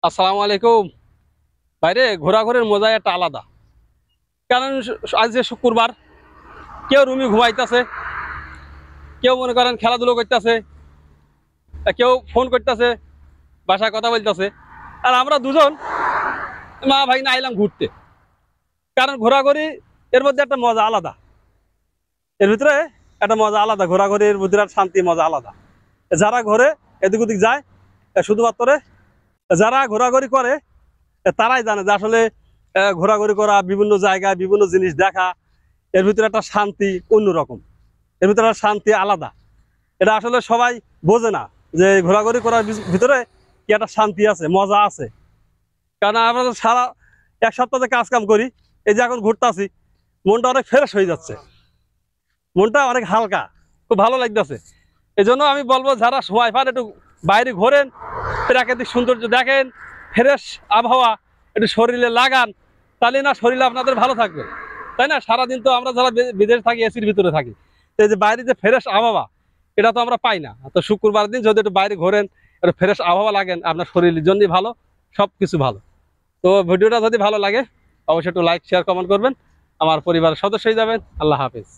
আসসালামু আলাইকুম। বাইরে ঘোরাঘুরির মজা একটা আলাদা। কারণ আজ যে শুক্রবার, কেউ রুমে ঘুমাইতেছে, কেউ মনে করেন খেলাধুলো করতেছে, কেউ ফোন করতেছে, বাসায় কথা বলতেছে। আর আমরা দুজন মা ভাই না আইলাম ঘুরতে। কারণ ঘোরাঘুরি এর মধ্যে একটা মজা আলাদা। এর ভিতরে একটা মজা আলাদা, ঘোরাঘুরির ভিতরে একটা শান্তি মজা আলাদা। যারা ঘোরে এদিক ওদিক যায়, শুধুমাত্র যারা ঘোরাঘুরি করে তারাই জানে যে আসলে ঘোরাঘুরি করা, বিভিন্ন জায়গায় বিভিন্ন জিনিস দেখা, এর ভিতরে একটা শান্তি অন্যরকম। এর ভিতরে একটা শান্তি আলাদা। এটা আসলে সবাই বোঝে না যে ঘোরাঘুরি করার ভিতরে কি একটা শান্তি আছে, মজা আছে। কারণ আমরা তো সারা এক সপ্তাহে কাজ কাম করি, এই যে এখন ঘুরতেছি, মনটা অনেক ফ্রেশ হয়ে যাচ্ছে, মনটা অনেক হালকা, খুব ভালো লাগতেছে। এই জন্য আমি বলবো যারা সময় পান একটু বাইরে ঘোরেন, প্রাকৃতিক সৌন্দর্য দেখেন, ফ্রেশ আবহাওয়া একটু শরীরে লাগান, তাহলে না শরীরে আপনাদের ভালো থাকবে, তাই না? সারাদিন তো আমরা যারা বিদেশে থাকি এসির ভিতরে থাকি, তো এই যে বাইরে যে ফ্রেশ আবহাওয়া, এটা তো আমরা পাই না। তো শুক্রবার দিন যদি একটু বাইরে ঘোরেন, একটু ফ্রেশ আবহাওয়া লাগেন, আপনার শরীরের জন্যই ভালো, সব কিছু ভালো। তো ভিডিওটা যদি ভালো লাগে অবশ্যই একটু লাইক শেয়ার কমেন্ট করবেন, আমার পরিবারের সদস্য হয়ে যাবেন। আল্লাহ হাফিজ।